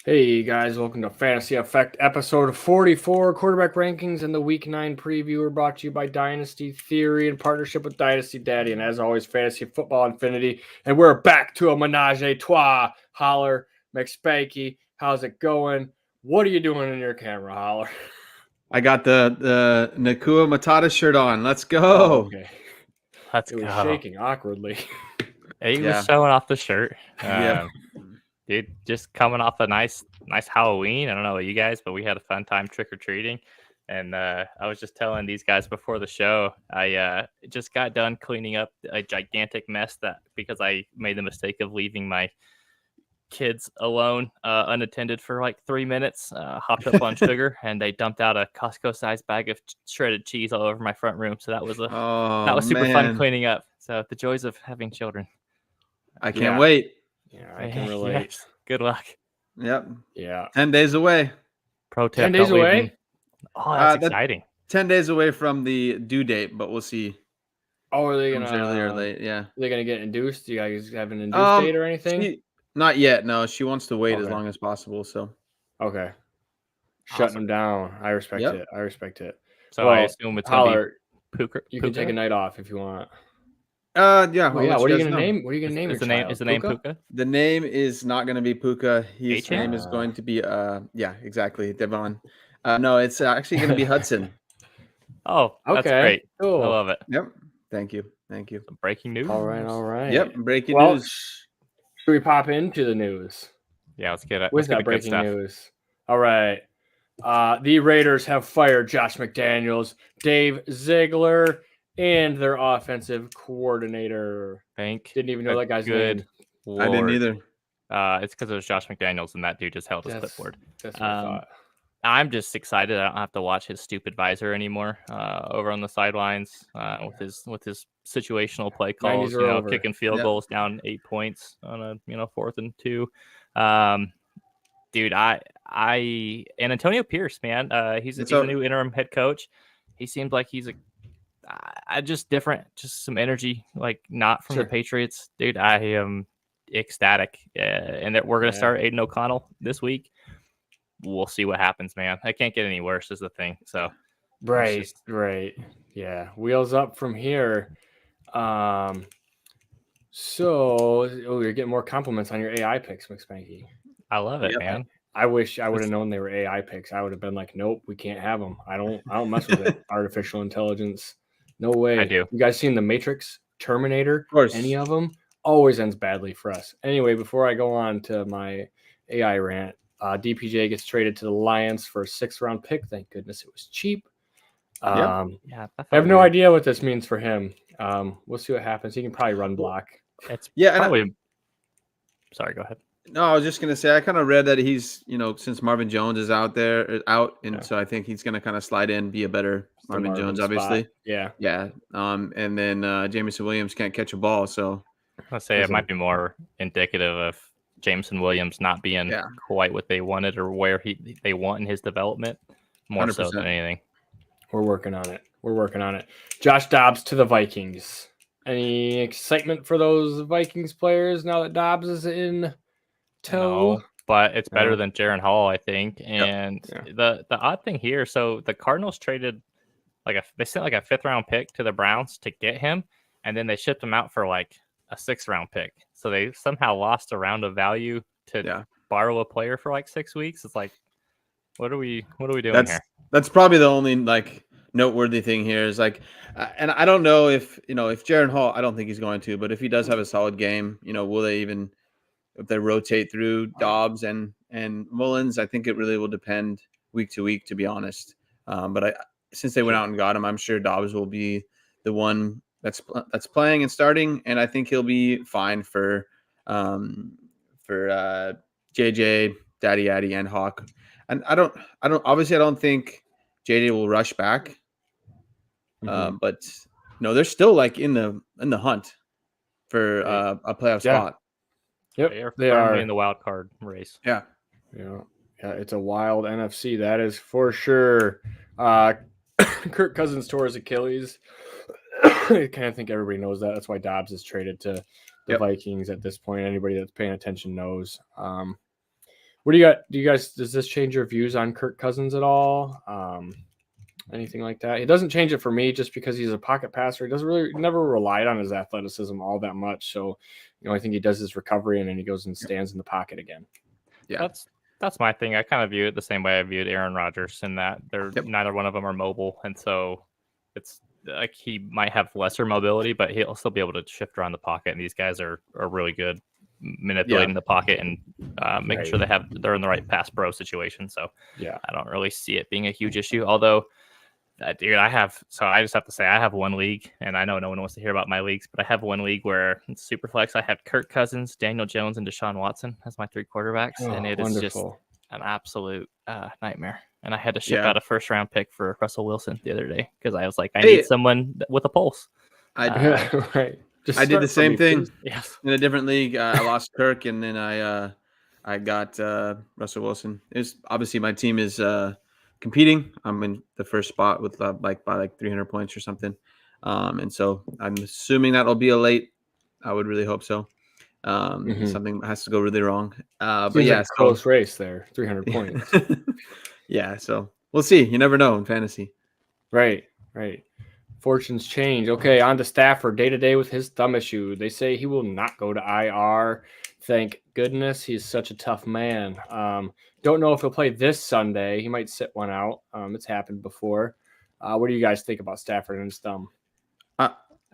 Hey guys, welcome to Fantasy Effect episode 44. Quarterback rankings and the Week 9 preview are brought to you by Dynasty Theory in partnership with Dynasty Daddy. And as always, Fantasy Football Infinity. And we're back to a menage a trois. Holler, McSpanky, how's it going? What are you doing in your camera, Holler? I got the Nakua Matata shirt on. Let's go. Oh, okay. Let's It was go. shaking awkwardly. He Yeah. was showing off the shirt. Yep. Dude, just coming off a nice Halloween. I don't know about you guys, but we had a fun time trick-or-treating. And I was just telling these guys before the show, I just got done cleaning up a gigantic mess because I made the mistake of leaving my kids alone unattended for like 3 minutes, hopped up on sugar, and they dumped out a Costco-sized bag of shredded cheese all over my front room. So that was super fun cleaning up. So the joys of having children. I can't wait. Yeah, I can relate. Yes. Good luck. Yep. Yeah. 10 days away. Pro tip, 10 days away? Oh, that's exciting. 10 days away from the due date, but we'll see. Oh, are they going to early or late? Yeah. Are they going to get induced? Do you guys have an induced date or anything? Not yet. No, she wants to wait as long as possible. So okay, shutting them down. I respect it. I respect it. So I assume it's going to be Puka. You can take a night off if you want. Yeah. What are you gonna name? What are you gonna name? Is the name Puka? The name is not going to be Puka. His H-A? name is going to be yeah, exactly, Devon. No, it's actually going to be Hudson. Oh, that's great. Cool. I love it. Yep. Thank you. Breaking news. All right. Yep. Breaking news. Should we pop into the news? Yeah, let's get it. What's that breaking news? All right. The Raiders have fired Josh McDaniels, Dave Ziegler, and their offensive coordinator. Didn't even know that guy's name. Lord. I didn't either. It's because it was Josh McDaniels, and that dude just held his clipboard. That's what I thought. I'm just excited. I don't have to watch his stupid visor anymore over on the sidelines with his situational play calls. Kicking field goals down 8 points on a 4th and 2. Dude, and Antonio Pierce, man, he's a new interim head coach. He seems like he's just different, just some energy, like not from the Patriots, dude. I am ecstatic, and that we're gonna start Aiden O'Connell this week. We'll see what happens, man. I can't get any worse is the thing. So right. Yeah. Wheels up from here. So you're getting more compliments on your AI picks, McSpanky. I love it, man. I wish I would have known they were AI picks. I would have been like, nope, we can't have them. I don't mess with it. Artificial intelligence. No way. I do. You guys seen The Matrix, Terminator? Of course. Any of them? Always ends badly for us. Anyway, before I go on to my AI rant, DPJ gets traded to the Lions for a 6th-round pick. Thank goodness it was cheap. I have no idea what this means for him. We'll see what happens. He can probably run block. Sorry, go ahead. No, I was just gonna say I kind of read that he's since Marvin Jones is out, and so I think he's gonna kind of slide in, be a better Marvin Jones, obviously. Yeah. And then Jameson Williams can't catch a ball, so I'll say it might be more indicative of Jameson Williams not being quite what they wanted or where they want in his development, more 100%. So than anything. We're working on it. Josh Dobbs to the Vikings. Any excitement for those Vikings players now that Dobbs is in tow? No, but it's better than Jaron Hall, I think. And the odd thing here, so the Cardinals traded they sent like a 5th-round pick to the Browns to get him, and then they shipped him out for like a 6th-round pick. So they somehow lost a round of value to borrow a player for like 6 weeks. It's like, what are we doing here? That's probably the only noteworthy thing here is and I don't know if Jaron Hall, I don't think he's going to, but if he does have a solid game, will they even, if they rotate through Dobbs and Mullins? I think it really will depend week to week, to be honest. But since they went out and got him, I'm sure Dobbs will be the one that's playing and starting, and I think he'll be fine for JJ, Daddy Addy, and Hawk. And I don't think JJ will rush back. But they're still in the hunt for a playoff spot. Yep, they are in the wild card race. Yeah, it's a wild NFC, that is for sure. Kirk Cousins tore his Achilles. I kind of think everybody knows that. That's why Dobbs is traded to the Vikings at this point. Anybody that's paying attention knows. What do you got? Does this change your views on Kirk Cousins at all? Anything like that? It doesn't change it for me just because he's a pocket passer. He never relied on his athleticism all that much. So, the only thing he does is recovery, and then he goes and stands in the pocket again. Yeah, that's my thing. I kind of view it the same way I viewed Aaron Rodgers in that neither one of them are mobile, and so it's like he might have lesser mobility, but he'll still be able to shift around the pocket. And these guys are really good manipulating the pocket and making sure they're in the right pass pro situation. So I don't really see it being a huge issue. Although, dude, I just have to say I have one league, and I know no one wants to hear about my leagues, but I have one league where in Superflex I have Kirk Cousins, Daniel Jones, and Deshaun Watson as my 3 quarterbacks, and it is just an absolute nightmare. And I had to ship out a first-round pick for Russell Wilson the other day because I was like, I need someone with a pulse. I did the same thing in a different league. I lost Kirk, and then I got Russell Wilson. It's obviously my team is competing. I'm in the first spot with by 300 points or something, and so I'm assuming that'll be a late. I would really hope so. Something has to go really wrong. But like a close race there, 300 points. Yeah, so we'll see. You never know in fantasy. Right. Fortunes change. Okay, on to Stafford, day-to-day with his thumb issue. They say he will not go to IR. Thank goodness. He's such a tough man. Don't know if he'll play this Sunday. He might sit one out. It's happened before. What do you guys think about Stafford and his thumb?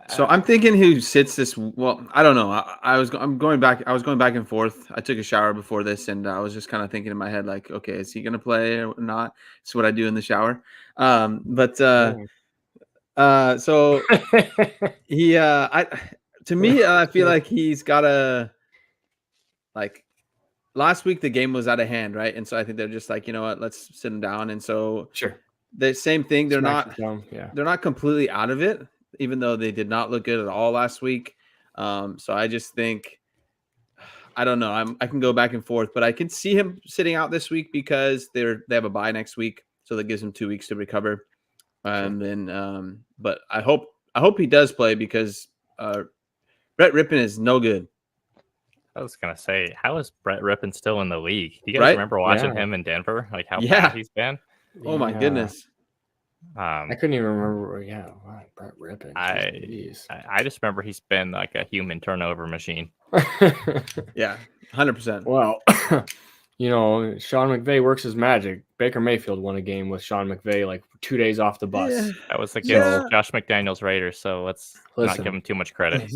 So I'm thinking who sits this. Well, I don't know. I was going back and forth. I took a shower before this, and I was just kind of thinking in my head, like, okay, is he going to play or not? It's what I do in the shower. So he, to me, I feel like he's got to, like, last week the game was out of hand, right? And so I think they're just like, you know what, let's sit him down. And so the same thing. They're not completely out of it, even though they did not look good at all last week. So I just think, I don't know. I can go back and forth, but I can see him sitting out this week because they have a bye next week, so that gives him 2 weeks to recover. And then, but I hope he does play because Brett Rippon is no good. I was gonna say, how is Brett Rippon still in the league? Do you guys remember watching him in Denver? Like how bad he's been? Oh my goodness. I couldn't even remember. Brett Rippon. I just remember he's been like a human turnover machine. Yeah, 100%. Well, Sean McVay works his magic. Baker Mayfield won a game with Sean McVay like 2 days off the bus. Yeah. That was against Josh McDaniels Raiders, so let's not give him too much credit.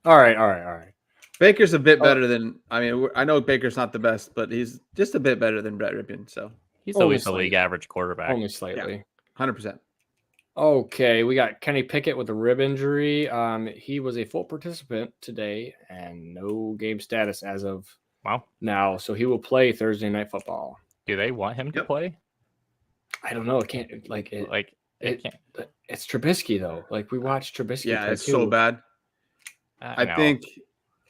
All right. Baker's a bit better than. I mean, I know Baker's not the best, but he's just a bit better than Brett Rippon. So he's always a league average quarterback. Only slightly. 100%. Okay, we got Kenny Pickett with a rib injury. He was a full participant today and no game status as of now. So he will play Thursday Night Football. Do they want him to play? I don't know. It can't it's Trubisky though. Like we watched Trubisky. Yeah, it's so bad. I think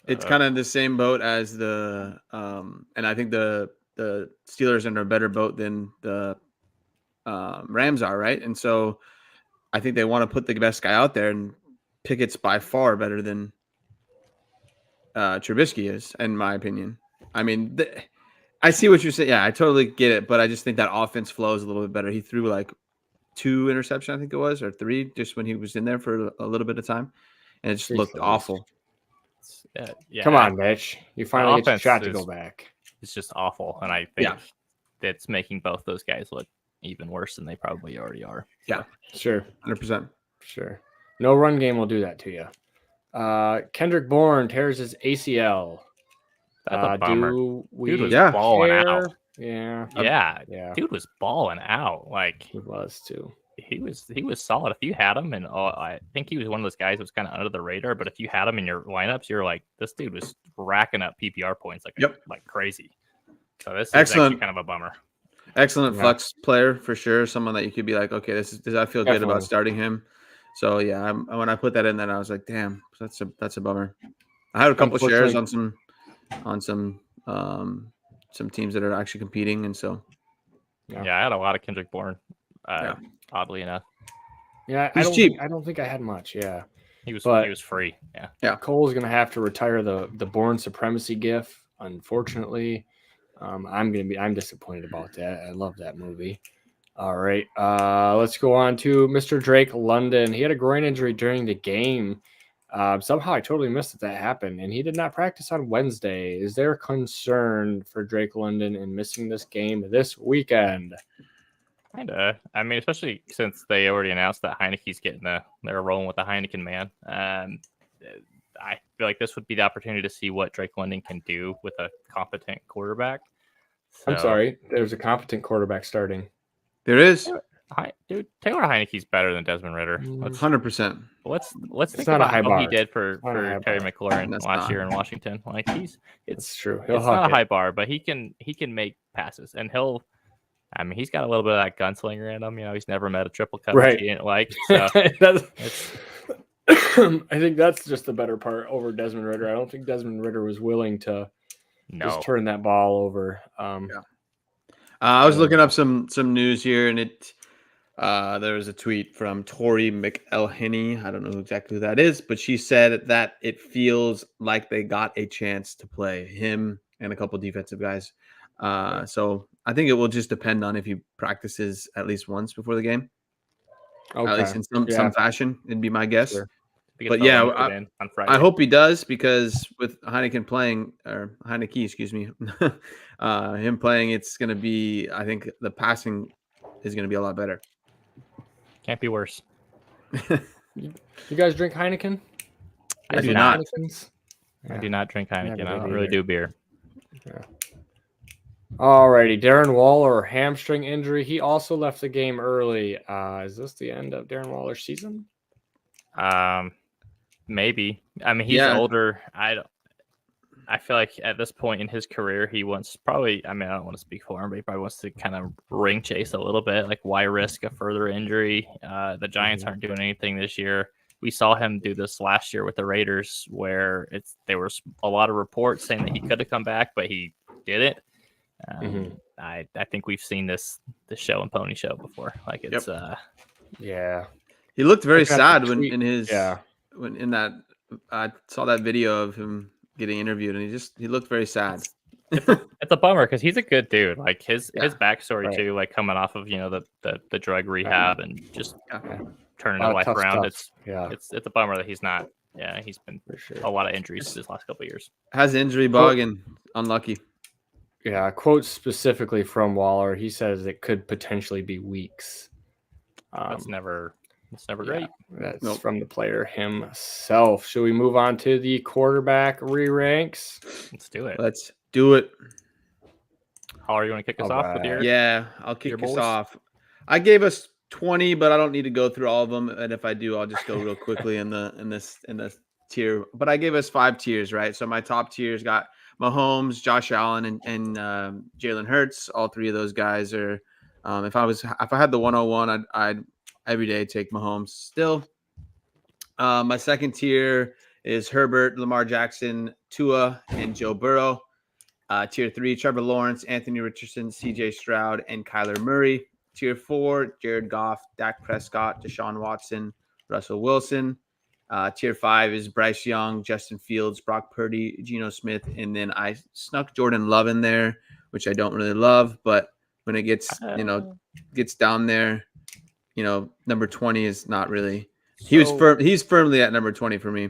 it's kind of the same boat as the and I think the Steelers are in a better boat than the Rams are, right? And so I think they want to put the best guy out there, and Pickett's by far better than Trubisky is, in my opinion. I mean, I see what you're saying. Yeah, I totally get it, but I just think that offense flows a little bit better. He threw like 2 interceptions, I think it was, or 3, just when he was in there for a little bit of time, and it just looked awful. Come on, Mitch. You finally get your shot to go back. It's just awful, and I think that's making both those guys look even worse than they probably already are. Yeah, sure. 100%. Sure. No run game will do that to you. Kendrick Bourne tears his ACL. That's a bummer. Dude was balling out. Yeah. Dude was balling out. Like he was too. He was solid. If you had him, and I think he was one of those guys that was kind of under the radar. But if you had him in your lineups, you're like, this dude was racking up PPR points like crazy. So this is actually kind of a bummer. Excellent flex player for sure. Someone that you could be like, okay, does I feel good about starting him? So yeah, when I put that in, then I was like, damn, that's a bummer. I had a couple shares on some teams that are actually competing, and so I had a lot of Kendrick Bourne. Oddly enough, he's cheap. I don't think I had much. Yeah, he was free. Yeah. Cole's gonna have to retire the Bourne supremacy gif. unfortunately. I'm disappointed about that. I love that movie. All right, let's go on to Mr. Drake London. He had a groin injury during the game. Somehow I totally missed that happened, and he did not practice on Wednesday. Is there concern for Drake London in missing this game this weekend? Kinda. I mean, especially since they already announced that Heineke's they're rolling with the Heineken man. I feel like this would be the opportunity to see what Drake London can do with a competent quarterback. So, I'm sorry, there's a competent quarterback starting. There is. Dude, Taylor Heineke's better than Desmond Ritter. 100%. Let's think about how he did for Terry McLaurin last year in Washington. Like it's true. It's not a high bar, but he can make passes, and he's got a little bit of that gunslinger in him. You know, he's never met a triple coverage he didn't like. So I think that's just the better part over Desmond Ritter. I don't think Desmond Ritter was willing to just turn that ball over. I was looking up some news here, and there was a tweet from Tori McElhenney. I don't know exactly who that is, but she said that it feels like they got a chance to play him and a couple defensive guys. So I think it will just depend on if he practices at least once before the game. Okay. At least in some fashion, it'd be my guess. Sure. But yeah, on Friday. I hope he does, because with Heineke playing, him playing, it's going to be, I think the passing is going to be a lot better. Can't be worse. You guys drink Heineken? I do not. I do not drink Heineken. I don't really do beer. Yeah. Alrighty, Darren Waller, hamstring injury. He also left the game early. Is this the end of Darren Waller's season? Maybe. I mean, he's older. I feel like at this point in his career, he wants probably. I mean, I don't want to speak for him, but he probably wants to kind of ring chase a little bit. Like, why risk a further injury? The Giants aren't doing anything this year. We saw him do this last year with the Raiders, where there was a lot of reports saying that he could have come back, but he didn't. I think we've seen this show and pony show before. Like, it's yeah. He looked very sad when in that I saw that video of him getting interviewed, and he looked very sad. It's a bummer, because he's a good dude. Like his backstory too, like coming off of the drug rehab and just turning his life around. It's a bummer that he's not. Yeah, he's been a lot of injuries this last couple of years. Has injury bug and unlucky. Yeah, quote specifically from Waller. He says it could potentially be weeks. That's never great. That's from the player himself. Should we move on to the quarterback re-ranks? Let's do it. Let's do it. How are you going to kick us off with your? Yeah, I'll kick us off. I gave us 20, but I don't need to go through all of them. And if I do, I'll just go real quickly in the tier. But I gave us 5 tiers, right? So my top tiers got Mahomes, Josh Allen, and Jalen Hurts. All 3 of those guys are. If I had the 101, I'd every day take Mahomes still. My second tier is Herbert, Lamar Jackson, Tua, and Joe Burrow. Tier 3, Trevor Lawrence, Anthony Richardson, CJ Stroud, and Kyler Murray. Tier 4, Jared Goff, Dak Prescott, Deshaun Watson, Russell Wilson. Tier 5 is Bryce Young, Justin Fields, Brock Purdy, Geno Smith, and then I snuck Jordan Love in there, which I don't really love, but when it gets down there, number 20 is not really. He's firmly at number 20 for me.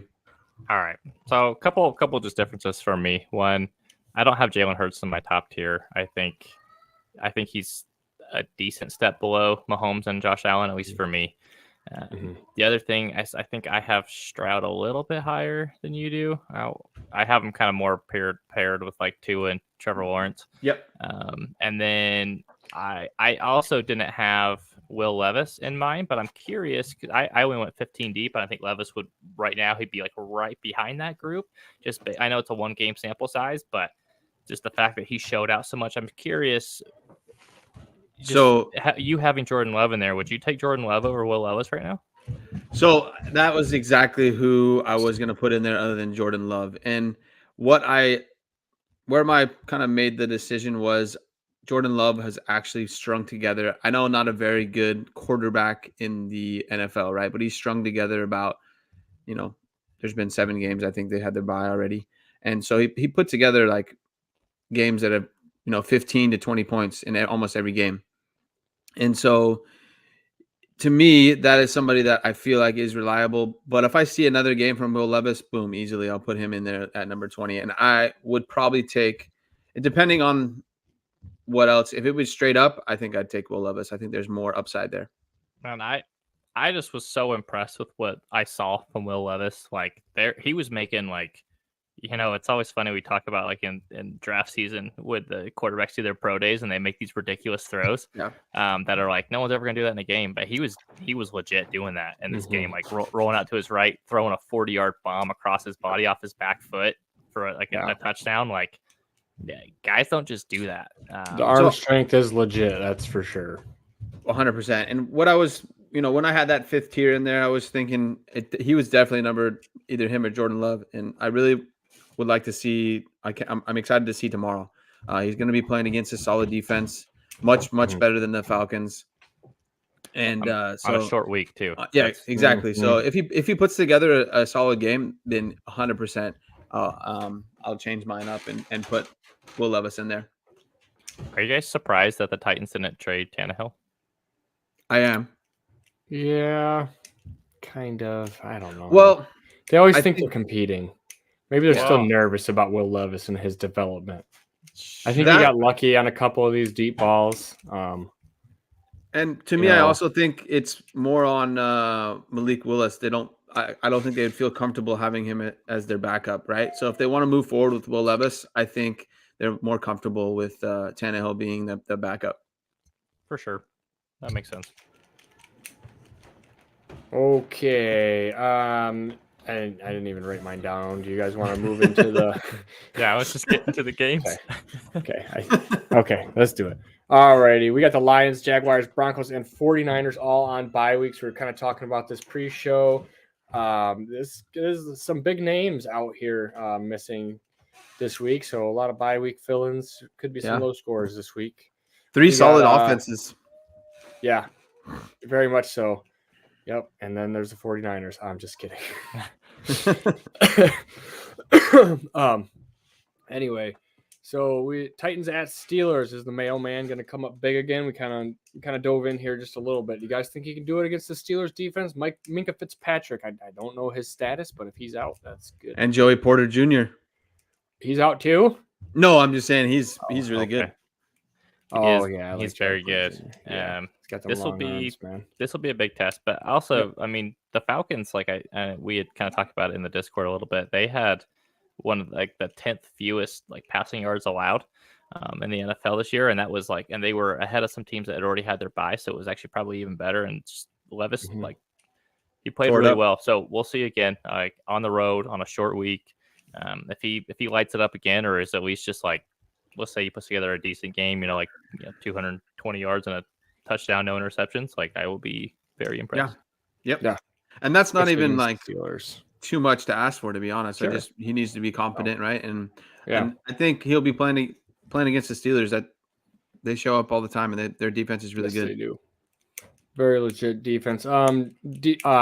All right. So a couple just differences for me. One, I don't have Jalen Hurts in my top tier. I think he's a decent step below Mahomes and Josh Allen, at least for me. The other thing, I think I have Stroud a little bit higher than you do. I have him kind of more paired with like Tua and Trevor Lawrence. Yep. And then I also didn't have Will Levis in mind, but I'm curious because I only went 15 deep, and I think Levis would right now he'd be like right behind that group. I know it's a 1 game sample size, but just the fact that he showed out so much, I'm curious. So you having Jordan Love in there, would you take Jordan Love over Will Levis right now? So that was exactly who I was going to put in there other than Jordan Love. And where my kind of made the decision was Jordan Love has actually strung together. I know not a very good quarterback in the NFL, right? But he's strung together about, there's been 7 games. I think they had their bye already. And so he put together like games that have 15 to 20 points in almost every game. And so to me, that is somebody that I feel like is reliable. But if I see another game from Will Levis, boom, easily I'll put him in there at number 20. And I would probably take, depending on what else, if it was straight up, I think I'd take Will Levis. I think there's more upside there. And I just was so impressed with what I saw from Will Levis. Like he was making like, it's always funny we talk about like in draft season with the quarterbacks do their pro days and they make these ridiculous throws that are like no one's ever gonna do that in a game. But he was legit doing that in this game, like rolling out to his right, throwing a 40-yard bomb across his body off his back foot for a touchdown. Like guys don't just do that. The arm strength is legit, that's for sure. 100%. And what I was, when I had that fifth tier in there, I was thinking he was definitely numbered either him or Jordan Love. And I really would like to see, I'm excited to see tomorrow. He's going to be playing against a solid defense, much better than the Falcons. And on a short week too. Yeah, exactly. So if he puts together a solid game, then 100%, I'll change mine up and put Will Levis in there. Are you guys surprised that the Titans didn't trade Tannehill? I am. Yeah, kind of. I don't know. Well, they always think they're competing. Maybe they're still nervous about Will Levis and his development. I think he got lucky on a couple of these deep balls. And to me, I also think it's more on Malik Willis. I don't think they'd feel comfortable having him as their backup, right? So if they want to move forward with Will Levis, I think they're more comfortable with Tannehill being the backup. For sure. That makes sense. Okay. I didn't even write mine down. Do you guys want to move into the... Yeah, I was just getting to the games. Okay. Okay, let's do it. All righty. We got the Lions, Jaguars, Broncos, and 49ers all on bye weeks. We were kind of talking about this pre-show. This is some big names out here missing this week. So a lot of bye week fill-ins. Could be some low scores this week. Three solid offenses. Yeah, very much so. Yep. And then there's the 49ers. I'm just kidding. Anyway, so Titans at Steelers. Is the mailman going to come up big again? We kind of dove in here just a little bit. You guys think he can do it against the Steelers defense? Minka Fitzpatrick. I don't know his status, but if he's out, that's good. And Joey Porter Jr. He's out too? No, I'm just saying he's really good. He's very good. Yeah. This will be a big test, but also, I mean, the Falcons, like we had kind of talked about it in the Discord a little bit. They had one of the 10th fewest passing yards allowed in the NFL this year, and that was and they were ahead of some teams that had already had their bye, so it was actually probably even better. And just Levis, he played really well. So we'll see again, on the road on a short week, if he lights it up again, or is at least just let's say he puts together a decent game, 220 yards and a touchdown, no interceptions. I will be very impressed. Yeah. And that's not even Steelers. Too much to ask for, to be honest. Sure. He needs to be competent, right? And I think he'll be playing against the Steelers. That they show up all the time, and their defense is really good. They do. Very legit defense. I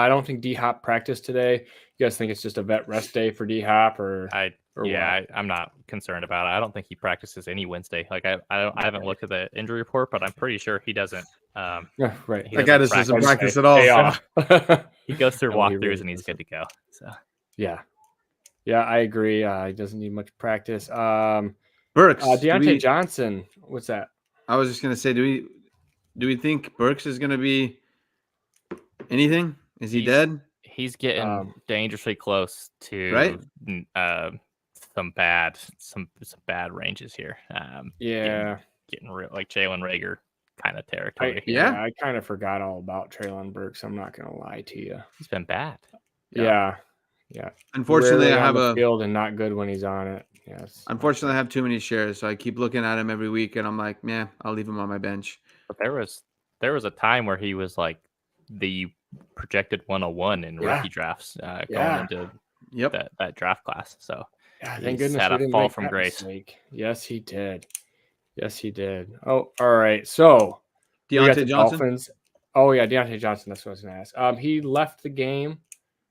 don't think D-Hop practiced today. You guys think it's just a vet rest day for D-Hop, I'm not concerned about it. I don't think he practices any Wednesday. I haven't looked at the injury report, but I'm pretty sure he doesn't. Right. That guy doesn't practice at all. He goes through walkthroughs and he's good to go. So yeah, I agree. He doesn't need much practice. Burks, Deontay Johnson. What's that? I was just gonna say, do we think Burks is gonna be anything? Is he dead? He's getting dangerously close to some bad ranges here. Getting real Jalen Reagor kind of territory. I kind of forgot all about Treylon Burks. I'm not gonna lie to you. He's been bad. Yeah. Unfortunately, Rarely I have a field and not good when he's on it. Yes. Unfortunately, I have too many shares, so I keep looking at him every week, and I'm like, I'll leave him on my bench. But there was a time where he was the projected 101 in rookie drafts going into that draft class. So thank goodness had a fall from grace. Mistake. Yes, he did. Oh, all right. So Deontay Johnson. Dolphins. Oh yeah, Deontay Johnson. That's what I was going to ask. He left the game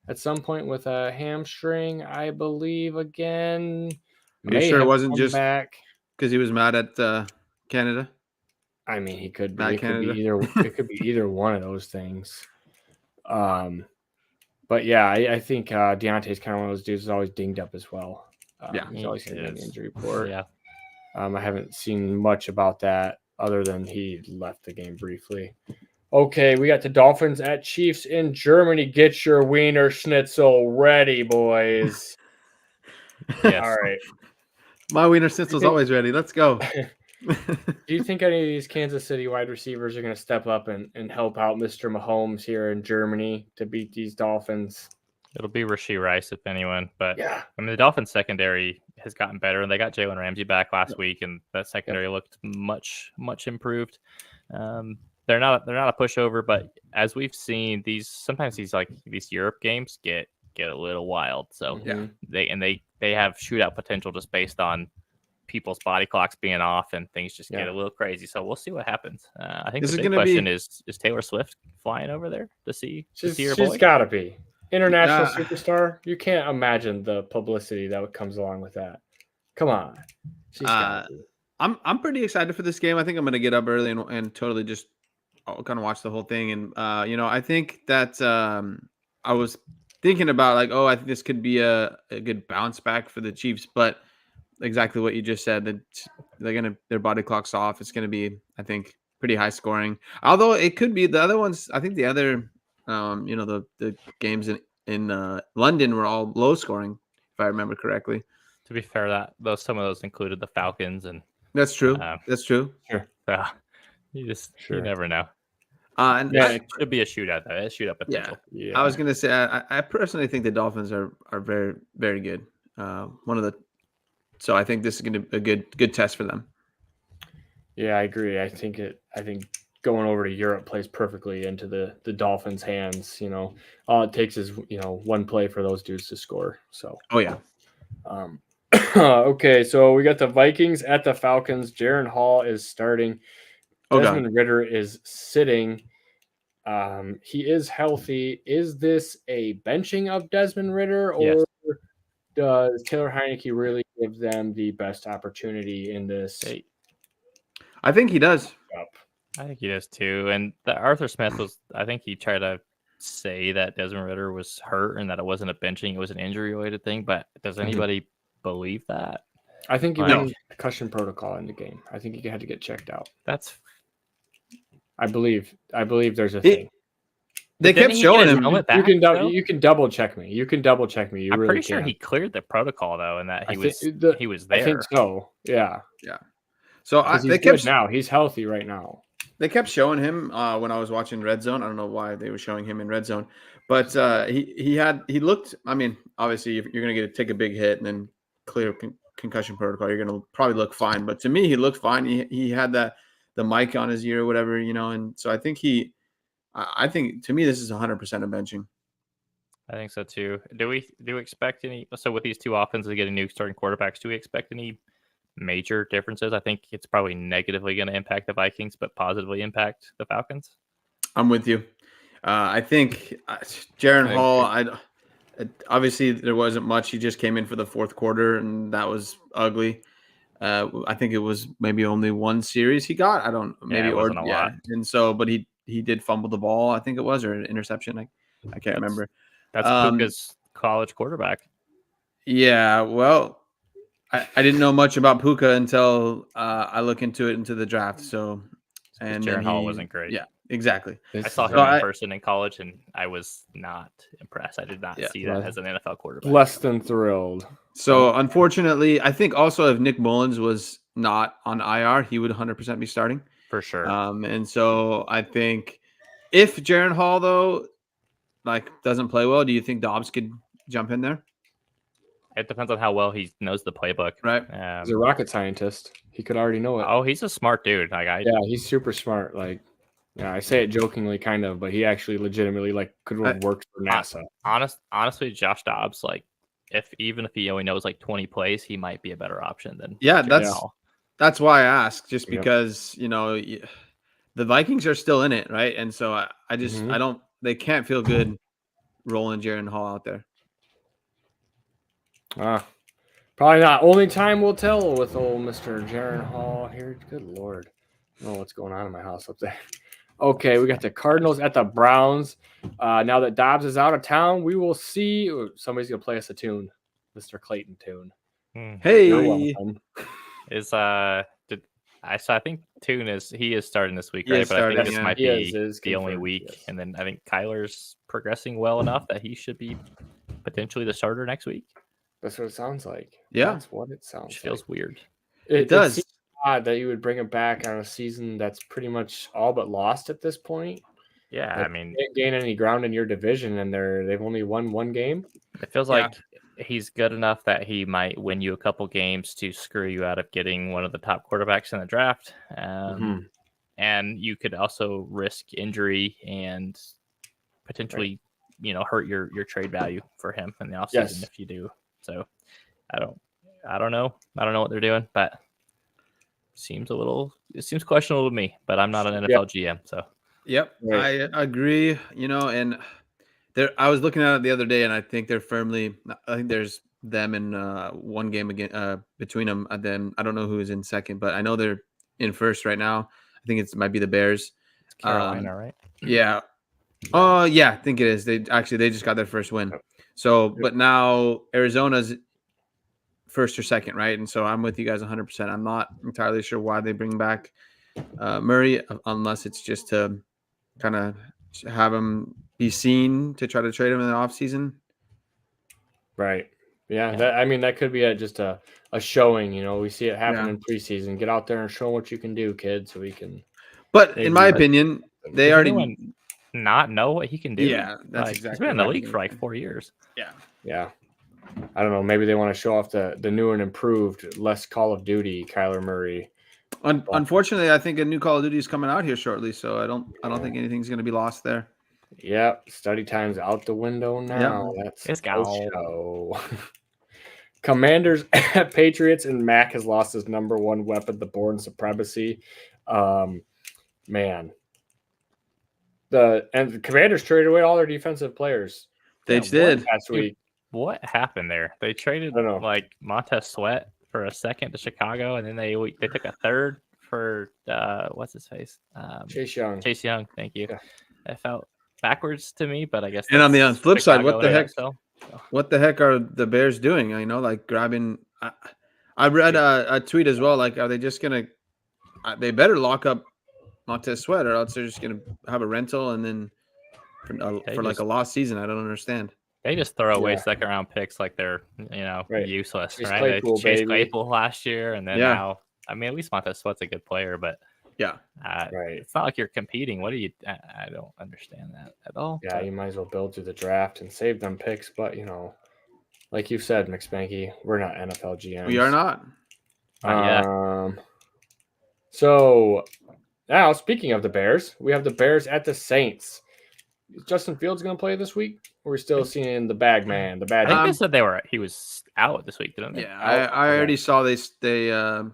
at some point with a hamstring, I believe. Again, are you sure it wasn't just back? because he was mad at Canada. I mean, he could be. Not It could be Canada. either. It could be either one of those things. But yeah, I think Deontay's kind of one of those dudes who's always dinged up as well. Yeah, he's always he in an is. injury report. Yeah. I haven't seen much about that other than he left the game briefly. Okay, we got the Dolphins at Chiefs in Germany. Get your Wiener Schnitzel ready, boys. Yes. All right. My Wiener Schnitzel's always ready. Let's go. Do you think any of these Kansas City wide receivers are going to step up and help out Mr. Mahomes here in Germany to beat these Dolphins? It'll be Rashee Rice, if anyone. But yeah, I mean, the Dolphins secondary has gotten better, and they got Jalen Ramsey back last week, and that secondary looked much improved. They're not a pushover, but as we've seen, sometimes these Europe games get a little wild. So they have shootout potential just based on people's body clocks being off and things just get a little crazy. So we'll see what happens. I think the big question is Taylor Swift flying over there to see her boy? She's got to be. International superstar. You can't imagine the publicity that comes along with that. Come on. She's got to be. I'm pretty excited for this game. I think I'm going to get up early and totally just kind of watch the whole thing. And, I think that I was thinking about I think this could be a good bounce back for the Chiefs, but exactly what you just said, that their body clock's off. It's going to be, I think, pretty high scoring. Although it could be the other ones. I think the other, the games in London were all low scoring, if I remember correctly. To be fair, some of those included the Falcons, and that's true. That's true. Sure. You never know. It should be a shootout though. A shootout potential. Yeah. I was gonna say I personally think the Dolphins are very, very good. So I think this is gonna be a good test for them. Yeah, I agree. I think going over to Europe plays perfectly into the Dolphins' hands. All it takes is one play for those dudes to score. So okay, so we got the Vikings at the Falcons. Jaron Hall is starting. Desmond Ridder is sitting. He is healthy. Is this a benching of Desmond Ridder, or does Taylor Heineke really give them the best opportunity in this? I think he does. I think he does too. And Arthur Smith I think he tried to say that Desmond Ridder was hurt and that it wasn't a benching, it was an injury-related thing. But does anybody believe that? I think he went concussion protocol in the game. I think he had to get checked out. I believe there's a thing. They kept showing him. You can double check me. I'm pretty sure he cleared the protocol though, and that he was there. I think so. Yeah. Yeah. So he's good now. He's healthy right now. They kept showing him when I was watching Red Zone. I don't know why they were showing him in Red Zone, but he looked. I mean, obviously, if you're going to take a big hit and then clear concussion protocol, you're going to probably look fine. But to me, he looked fine. He had the mic on his ear or whatever, and so I think I think to me this is 100% a benching. I think so too. Do we expect any? So with these two offenses getting new starting quarterbacks, do we expect any major differences? I think it's probably negatively going to impact the Vikings, but positively impact the Falcons. I'm with you. I think Jaron Hall. Obviously there wasn't much. He just came in for the fourth quarter, and that was ugly. I think it was maybe only one series he got. I don't maybe it wasn't a lot. And so, but he did fumble the ball. I think it was, or an interception. I can't remember. That's Puka's college quarterback. Yeah, well, I didn't know much about Puka until I look into the draft. So, and Jaron Hall wasn't great. Yeah, exactly. I saw him in person in college, and I was not impressed. I did not see that as an NFL quarterback. Less than thrilled. So, unfortunately, I think also if Nick Mullins was not on IR, he would 100% be starting. For sure. And so I think if Jaron Hall, though, doesn't play well, do you think Dobbs could jump in there? It depends on how well he knows the playbook. Right. He's a rocket scientist. He could already know it. Oh, he's a smart dude. Yeah, he's super smart. I say it jokingly, kind of, but he actually legitimately could have worked for NASA. Honestly, Josh Dobbs, even if he only knows 20 plays, he might be a better option than. Yeah, that's why I asked, just because the Vikings are still in it, right? And so I just they can't feel good rolling Jaron Hall out there. Probably not. Only time will tell with old Mr. Jaron Hall here. Good Lord. I don't know what's going on in my house up there. Okay, we got the Cardinals at the Browns. Now that Dobbs is out of town, we will see. Somebody's going to play us a tune. Mr. Clayton tune. Hey. You're welcome. I think Toon is starting this week, He right? is But I think starting, this yeah. might He be is the only confirmed, week. yes. And then I think Kyler's progressing well enough that he should be potentially the starter next week. That's what it sounds like. Yeah. That's what it sounds Which like. feels weird. It does. It seems odd that you would bring him back on a season that's pretty much all but lost at this point. Yeah, Like, I mean, you can't gain any ground in your division, and they've only won one game. it feels like he's good enough that he might win you a couple games to screw you out of getting one of the top quarterbacks in the draft. And you could also risk injury and potentially, hurt your trade value for him in the offseason if you do. So I don't know. I don't know what they're doing, but it seems questionable to me, but I'm not an NFL GM. So Yep. Right. I agree, and I was looking at it the other day, and I think they're firmly. I think there's them in one game again between them. Then I don't know who is in second, but I know they're in first right now. I think it might be the Bears. It's Carolina, right? Yeah. Oh, yeah. I think it is. They just got their first win. So, but now Arizona's first or second, right? And so I'm with you guys 100%. I'm not entirely sure why they bring back Murray, unless it's just to kind of have him be seen to try to trade him in the offseason. Right. Yeah. That could be just a showing. We see it happen in preseason. Get out there and show what you can do, kid, so we can. But in my opinion, they already not know what he can do. Yeah, that's exactly. He's been in the league for like 4 years. Yeah. Yeah. I don't know. Maybe they want to show off the new and improved, less Call of Duty Kyler Murray. Unfortunately, I think a new Call of Duty is coming out here shortly, so I don't think anything's going to be lost there. Yep, study time's out the window now. Yep. That's show. Commanders at Patriots, and Mac has lost his number one weapon, the born supremacy. Man, the Commanders traded away all their defensive players. They did last week. What happened there? They traded like Montez Sweat for a second to Chicago, and then they took a third for what's his face? Chase Young. Chase Young, thank you. Yeah. It felt backwards to me, but I guess. And on the flip side, what the heck are the Bears doing? Like grabbing. I read a tweet as well. Like, are they just gonna? They better lock up Montez Sweat, or else they're just gonna have a rental and then for like a lost season. I don't understand. They just throw away second round picks like they're useless, Chase right? Claypool, they chased Claypool last year, and then now. I mean, at least Montez Sweat's a good player, but it's not like you're competing. What do you? I don't understand that at all. Yeah, you might as well build through the draft and save them picks, but like you said, McSpanky, we're not NFL GMs. We are not. So now, speaking of the Bears, we have the Bears at the Saints. Is Justin Fields going to play this week? Or are we still seeing the bag man, the bad? I think they said he was out this week, didn't they? Yeah, I already saw the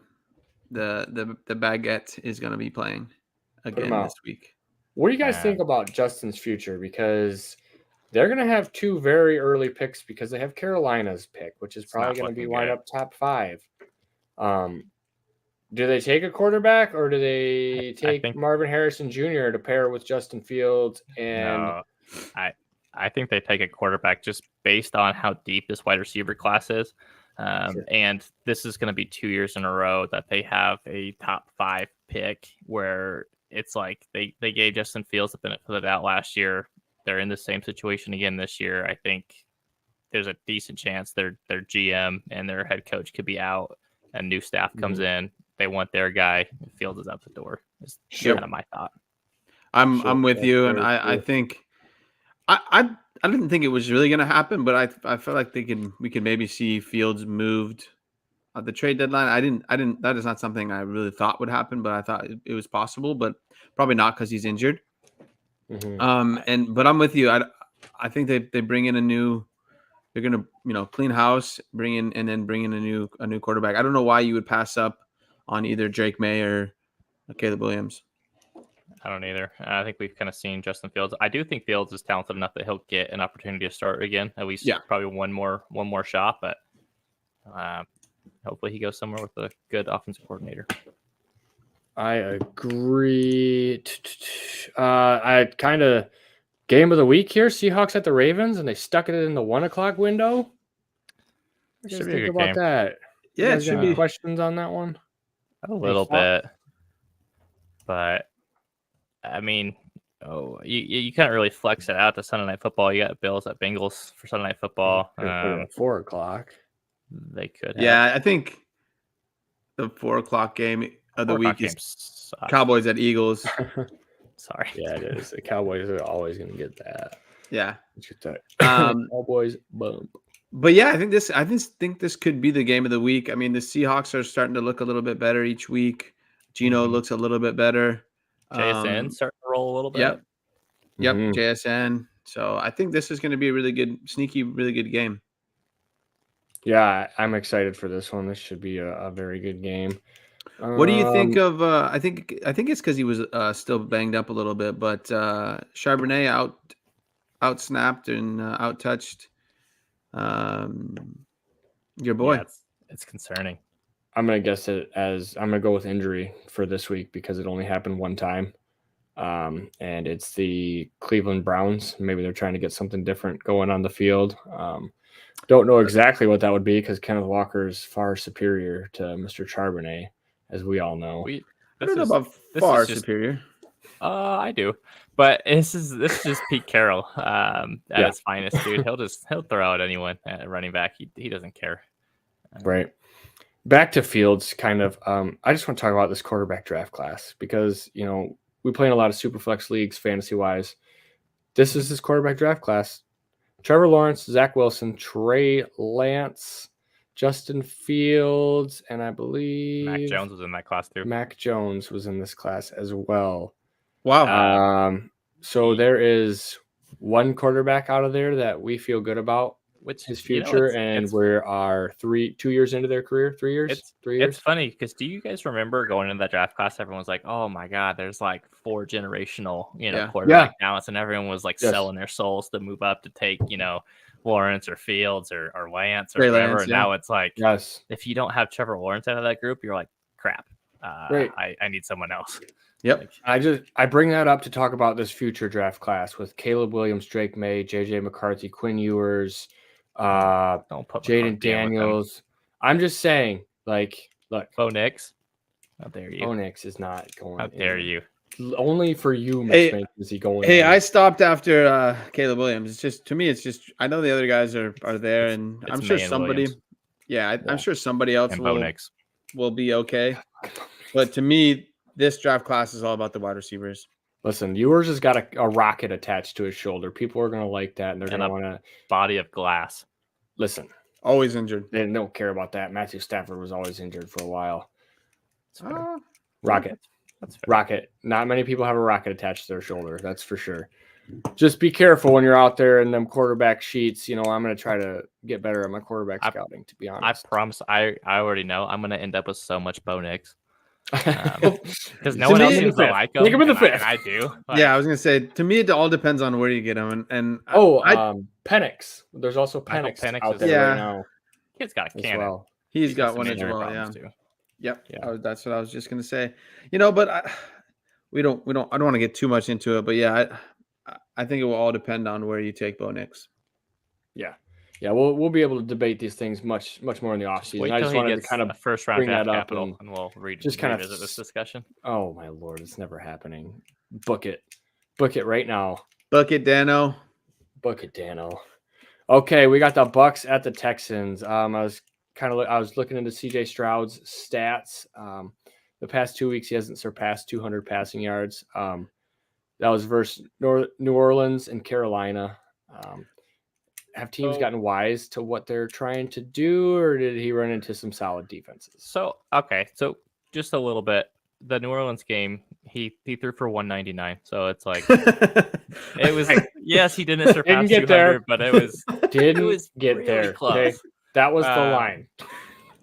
baguette is going to be playing again this week. What do you guys think about Justin's future? Because they're going to have two very early picks because they have Carolina's pick, which is probably going to be wind up top 5. Do they take a quarterback, or do they take Marvin Harrison Jr. to pair with Justin Fields? And I think they take a quarterback just based on how deep this wide receiver class is. And this is going to be 2 years in a row that they have a top 5 pick, where it's like they gave Justin Fields the benefit of the doubt last year. They're in the same situation again this year. I think there's a decent chance their GM and their head coach could be out, and new staff comes in. They want their guy. Fields is out the door. It's kind of my thought. I'm with you, and I think I didn't think it was really going to happen, but I felt like we could maybe see Fields moved at the trade deadline. I didn't. That is not something I really thought would happen, but I thought it was possible, but probably not because he's injured. Mm-hmm. But I'm with you. I think they bring in a new. They're gonna clean house, bring in a new quarterback. I don't know why you would pass up on either Drake May or Caleb Williams. I don't either. I think we've kind of seen Justin Fields. I do think Fields is talented enough that he'll get an opportunity to start again, at least probably one more shot. But hopefully he goes somewhere with a good offensive coordinator. I agree. I kind of game of the week here: Seahawks at the Ravens, and they stuck it in the 1 o'clock window. What do you guys think about that? Yeah, it should be. Questions on that one? A little bit, but I mean, you can't really flex it out to Sunday Night Football. You got Bills at Bengals for Sunday Night Football. Put it at 4 o'clock. They could have. Yeah, I think the 4 o'clock game of the week is Cowboys at Eagles. Sorry. Yeah, it is. The Cowboys are always going to get that. Yeah. Get that. Cowboys bump. But yeah, I think this could be the game of the week. I mean, the Seahawks are starting to look a little bit better each week. Geno looks a little bit better. JSN starting to roll a little bit. Yep. JSN. So I think this is going to be a really good, sneaky, really good game. Yeah, I'm excited for this one. This should be a very good game. What do you think of? I think it's because he was still banged up a little bit, but Charbonnet out snapped and out touched your boy. Yeah, it's concerning. I'm gonna guess it as I'm gonna go with injury for this week because it only happened one time, and it's the Cleveland Browns. Maybe they're trying to get something different going on the field. Don't know exactly what that would be because Kenneth Walker is far superior to Mr. Charbonnet, as we all know. I don't know about far superior. I do, but this is just Pete Carroll at his finest, dude. He'll throw out anyone at running back. He doesn't care. Right. Back to Fields, kind of. I just want to talk about this quarterback draft class because we play in a lot of super flex leagues, fantasy wise. This is his quarterback draft class. Trevor Lawrence, Zach Wilson, Trey Lance, Justin Fields, and I believe Mac Jones was in that class too. Mac Jones was in this class as well. Wow. So there is one quarterback out of there that we feel good about his future, and we are 2 years into their career. 3 years. It's funny because do you guys remember going into that draft class? Everyone was like, "Oh my god, there's like 4 generational, quarterback talents," and everyone was like selling their souls to move up to take, Lawrence or Fields or Lance or whatever. And now it's like, if you don't have Trevor Lawrence out of that group, you're like, crap. I need someone else. Yep. I bring that up to talk about this future draft class with Caleb Williams, Drake May, JJ McCarthy, Quinn Ewers, don't put Jaden Daniels. I'm just saying, look, Bo Nix. How dare you? Bo Nix is not going. How dare you? Only for you, Mitch, is he going? Hey, I stopped after Caleb Williams. It's just, to me, I know the other guys are there, and I'm sure somebody. Williams. I'm sure somebody else will be okay. But to me, this draft class is all about the wide receivers. Listen, Ewers has got a rocket attached to his shoulder. People are going to like that, and they're going to want to body of glass. Listen, always injured. They don't care about that. Matthew Stafford was always injured for a while. Rocket. Rocket. Not many people have a rocket attached to their shoulder. That's for sure. Just be careful when you're out there in them quarterback sheets. I'm going to try to get better at my quarterback scouting, to be honest. I promise. I already know I'm going to end up with so much Bo Nix. Because no one else seems to like him. Take him in the fifth. I do. Yeah, I was gonna say. To me, it all depends on where you get him. Penix. There's also Penix out there right now. Kid's got a cannon. Well. He's got one as well. Yeah. Yep. Yeah. That's what I was just gonna say. But I don't want to get too much into it. But yeah, I think it will all depend on where you take Bo Nix. Yeah. Yeah, we'll be able to debate these things much more in the offseason. I just wanted to kind of first round draft capital, and we'll revisit this discussion. Oh my lord, it's never happening. Book it right now. Book it, Dano. Okay, we got the Bucks at the Texans. I was looking into CJ Stroud's stats. The past 2 weeks, he hasn't surpassed 200 passing yards. That was versus New Orleans and Carolina. Have teams gotten wise to what they're trying to do, or did he run into some solid defenses? So just a little bit. The New Orleans game, he threw for 199. So it's like it was. Yes, he didn't surpass 200, but it was get really there. Close. Okay. That was the line.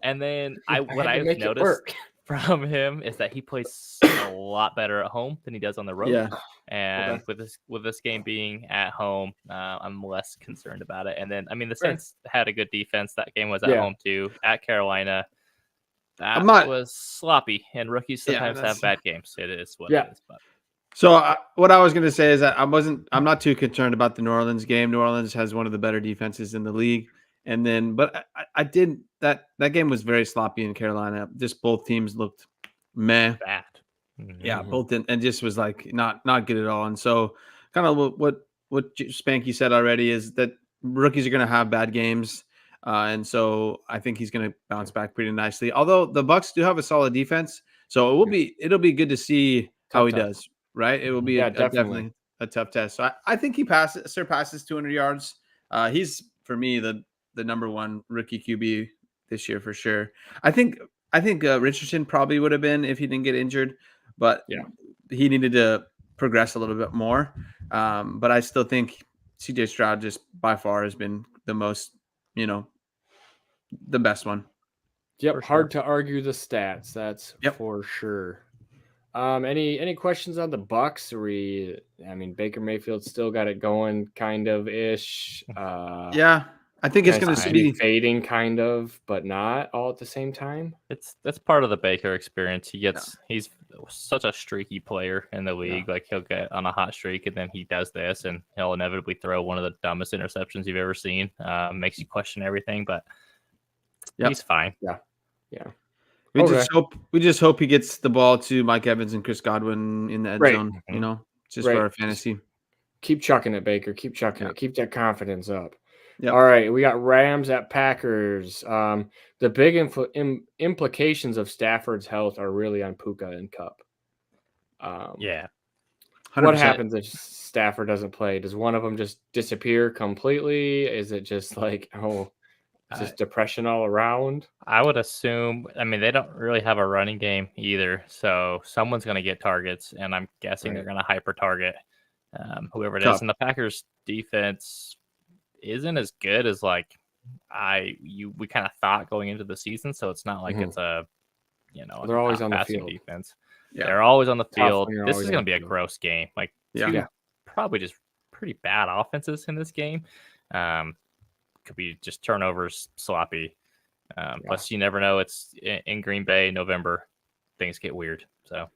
And then what I've noticed from him is that he plays a lot better at home than he does on the road. Yeah. And with this game being at home, I'm less concerned about it. And then, the Saints had a good defense. That game was at home too. At Carolina, That was sloppy, and rookies sometimes have bad games. It is what it is. But. So what I was going to say is that I'm not too concerned about the New Orleans game. New Orleans has one of the better defenses in the league. And then, but I did that game was very sloppy in Carolina. Just both teams looked meh. Bad. Yeah, both didn't, and just was like not good at all. And so kind of what Spanky said already is that rookies are going to have bad games. And so I think he's going to bounce back pretty nicely. Although the Bucks do have a solid defense. So it'll be good to see how he does. Right, it will be definitely a tough test. So I think he surpasses 200 yards. He's for me the number one rookie QB this year for sure. I think Richardson probably would have been if he didn't get injured, but he needed to progress a little bit more. But I still think CJ Stroud just by far has been the most, the best one. Yep, hard to argue the stats. That's for sure. Any questions on the Bucks? Baker Mayfield still got it going, kind of ish. I think it's going to be fading, kind of, but not all at the same time. That's part of the Baker experience. He's such a streaky player in the league. Like he'll get on a hot streak, and then he does this, and he'll inevitably throw one of the dumbest interceptions you've ever seen. Makes you question everything, but he's fine. Yeah. We just hope he gets the ball to Mike Evans and Chris Godwin in the end zone, just for our fantasy. Keep chucking it, Baker. Keep chucking it. Keep that confidence up. Yep. All right, we got Rams at Packers. The big implications of Stafford's health are really on Puka and Kupp. 100%. What happens if Stafford doesn't play? Does one of them just disappear completely? Is it just like, just depression all around? I would assume. They don't really have a running game either, so someone's going to get targets, and I'm guessing they're going to hyper target whoever it is. And the Packers defense isn't as good as we kind of thought going into the season. So it's not like it's a they're always on the field. Defense. Yeah. They're always on the field. This is going to be a gross game. Probably just pretty bad offenses in this game. Could be just turnovers, sloppy. Plus, you never know. It's in Green Bay, November. Things get weird. So,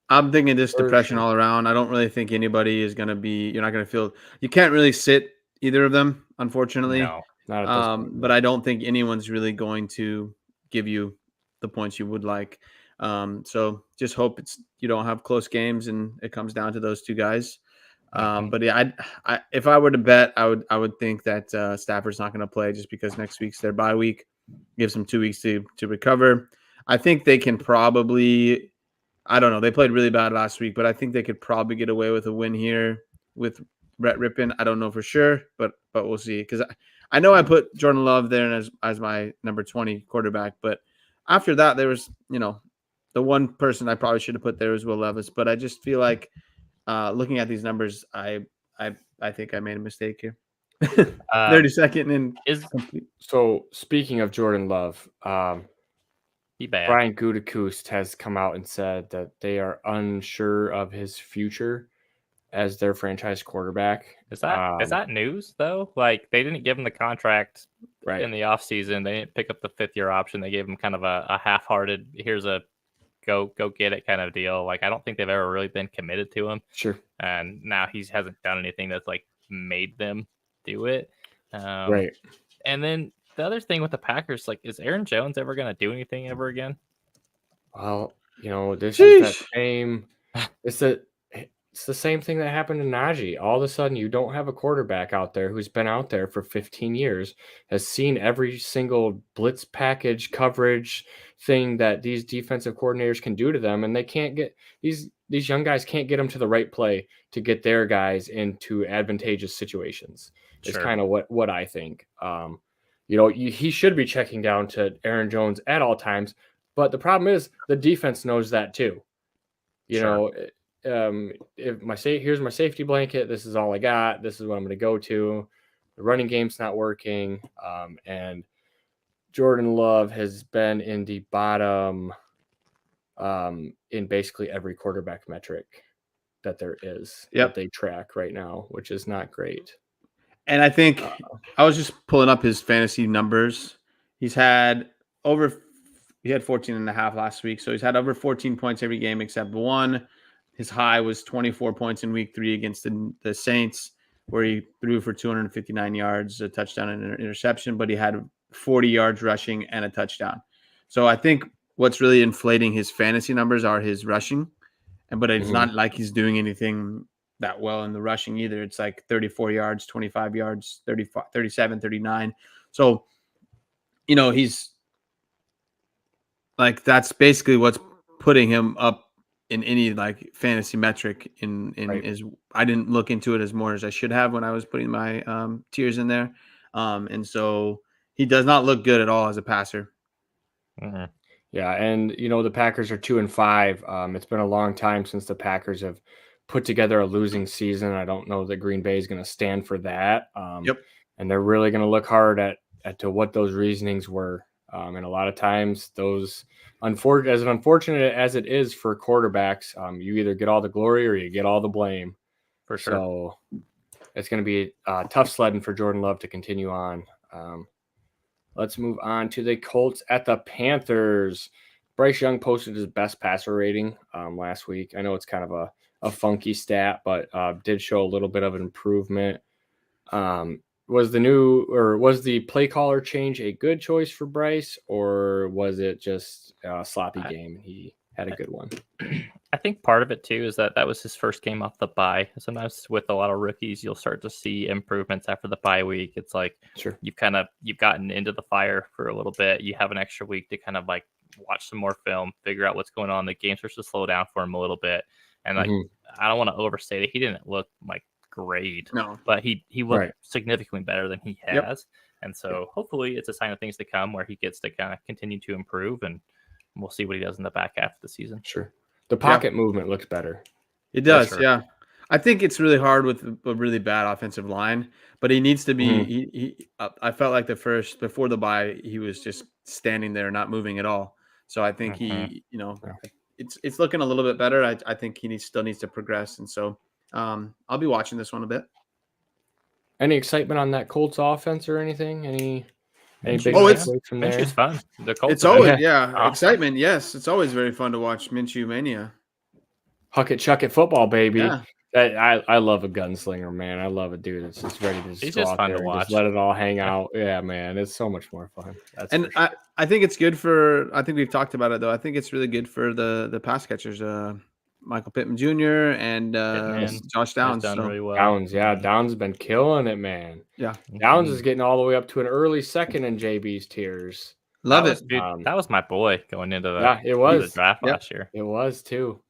I'm thinking just depression all around. I don't really think anybody is going to be. You're not going to feel. You can't really sit either of them, unfortunately. No, not at this point. But I don't think anyone's really going to give you the points you would like. So just hope you don't have close games and it comes down to those two guys. But I if I were to bet, I would think that Stafford's not going to play just because next week's their bye week, gives them 2 weeks to recover. I think they can probably, I don't know, they played really bad last week, but I think they could probably get away with a win here with Brett Rippon. I don't know for sure, but we'll see. Because I know I put Jordan Love there as my number 20 quarterback, but after that there was, the one person I probably should have put there was Will Levis. But I just feel like looking at these numbers, I think I made a mistake here. 32nd and is complete. So speaking of Jordan Love, he bad. Brian Gutekunst has come out and said that they are unsure of his future as their franchise quarterback. Is that news though? Like they didn't give him the contract in the offseason. They didn't pick up the 5th-year option. They gave him kind of a half-hearted, here's a go get it kind of deal. Like I don't think they've ever really been committed to him. Sure. And now he hasn't done anything that's like made them do it. Right. And then the other thing with the Packers, like, is Aaron Jones ever going to do anything ever again? Well, this is that same. It's the same thing that happened to Najee. All of a sudden, you don't have a quarterback out there who's been out there for 15 years, has seen every single blitz package coverage thing that these defensive coordinators can do to them, and they can't get these young guys can't get them to the right play to get their guys into advantageous situations. It's kind of what I think. He should be checking down to Aaron Jones at all times, but the problem is the defense knows that too. Here's my safety blanket. This is all I got. This is what I'm going to go to. The running game's not working. And Jordan Love has been in the bottom in basically every quarterback metric that there is that they track right now, which is not great. And I think I was just pulling up his fantasy numbers. He's had over he had 14.5 last week. So he's had over 14 points every game except one. His high was 24 points in week 3 against the Saints, where he threw for 259 yards, a touchdown and an interception, but he had 40 yards rushing and a touchdown. So I think what's really inflating his fantasy numbers are his rushing, but it's not like he's doing anything that well in the rushing either. It's like 34 yards, 25 yards, 35, 37, 39. So, he's like, that's basically what's putting him up in any like fantasy metric is I didn't look into it as more as I should have when I was putting my tiers in there. And so he does not look good at all as a passer. Mm-hmm. Yeah. And, the Packers are 2-5. It's been a long time since the Packers have put together a losing season. I don't know that Green Bay is going to stand for that. And they're really going to look hard at to what those reasonings were. And a lot of times those, as unfortunate as it is for quarterbacks, you either get all the glory or you get all the blame. For sure. So it's going to be tough sledding for Jordan Love to continue on. Let's move on to the Colts at the Panthers. Bryce Young posted his best passer rating last week. I know it's kind of a funky stat, but did show a little bit of an improvement. Was the play caller change a good choice for Bryce, or was it just a sloppy game and he had a good one? I think part of it too is that was his first game off the bye. Sometimes with a lot of rookies, you'll start to see improvements after the bye week. It's like you've gotten into the fire for a little bit. You have an extra week to kind of like watch some more film, figure out what's going on. The game starts to slow down for him a little bit. And like I don't want to overstate it. He didn't look like great, but he looked significantly better than he has. And so hopefully it's a sign of things to come where he gets to kind of continue to improve, and we'll see what he does in the back half of the season. Sure. The pocket movement looks better. It does. Yeah. I think it's really hard with a really bad offensive line, but he needs to be, I felt like before the bye, he was just standing there, not moving at all. So I think it's looking a little bit better. I think he still needs to progress. And so I'll be watching this one a bit. Any excitement on that Colts offense or anything? Any big Minshew's from there? Fun. The Colts it's always excitement. Yes, it's always very fun to watch Minshew Mania. Huck it, chuck it, football, baby. Yeah. I love a gunslinger, man. I love a dude that's just ready to just go out there and just let it all hang out. Yeah, man, it's so much more fun. I think it's good for. I think we've talked about it though. I think it's really good for the pass catchers. Michael Pittman Jr. and Josh Downs. Done really well. Downs has been killing it, man. Yeah, Downs is getting all the way up to an early second in JB's tiers. Love it, dude. That was my boy going into the draft last year. It was too.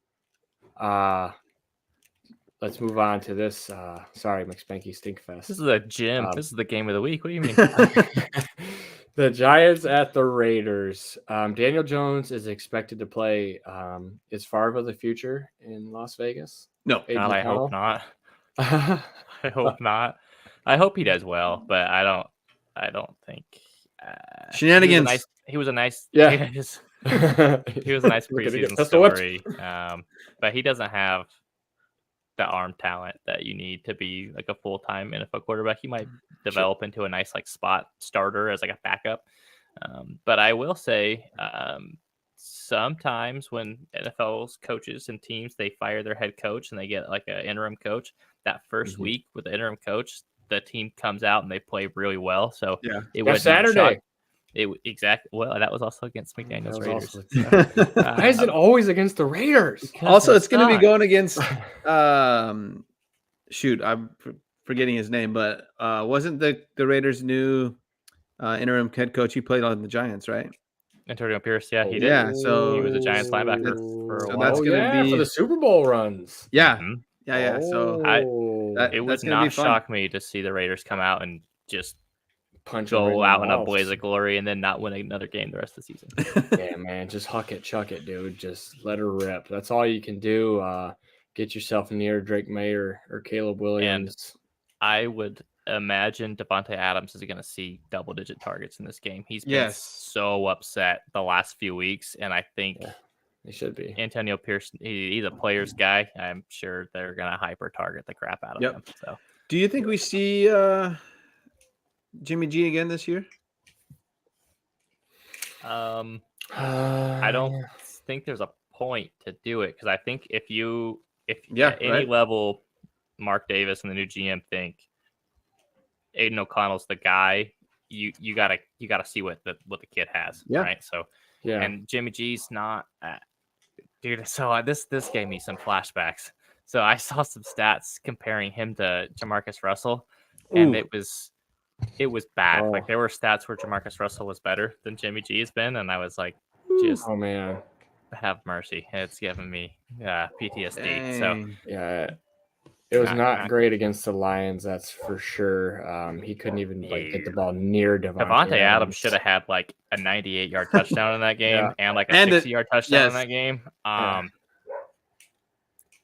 Let's move on to this. Sorry, McSpanky Stinkfest. This is a gym. This is the game of the week. What do you mean? The Giants at the Raiders. Daniel Jones is expected to play. Is Favre the future in Las Vegas? No, I hope not. I hope not. I hope he does well, but I don't think shenanigans. He was a nice. Yeah. He was a nice preseason story. But he doesn't have the arm talent that you need to be like a full-time NFL quarterback. He might develop into a nice like spot starter as like a backup. But I will say sometimes when NFL's coaches and teams, they fire their head coach and they get like an interim coach, that first week with the interim coach, the team comes out and they play really well. So it was Saturday. Exactly. Well, that was also against McDaniel's Raiders. Why is it always against the Raiders? Also, it's going to be going against. Shoot, I'm forgetting his name, but wasn't the Raiders' new interim head coach? He played on the Giants, right? Antonio Pierce. Yeah, he did. Yeah, so he was a Giants linebacker for a while. That's going to be for the Super Bowl runs. Yeah, yeah. So it would not shock me to see the Raiders come out and just go out in a blaze of glory and then not win another game the rest of the season. Yeah, man, just huck it, chuck it, dude. Just let her rip. That's all you can do. Get yourself near Drake May or Caleb Williams. And I would imagine Devontae Adams is going to see double-digit targets in this game. He's been so upset the last few weeks, and I think he should be. Antonio Pierce, he's a player's guy. I'm sure they're going to hyper-target the crap out of him. So, do you think we see Jimmy G again this year? I don't think there's a point to do it because I think if at any level, Mark Davis and the new GM think Aiden O'Connell's the guy, you gotta see what the kid has, right? So, and Jimmy G's not, dude. So this gave me some flashbacks. So I saw some stats comparing him to Jamarcus Russell, and it was bad. Like there were stats where Jamarcus Russell was better than Jimmy G has been, and I was like, just have mercy. It's giving me PTSD. Dang. So yeah, it was not great against the Lions, that's for sure. He couldn't even get the ball near Devontae Adams should have had like a 98-yard touchdown in that game and like a 60-yard touchdown in that game.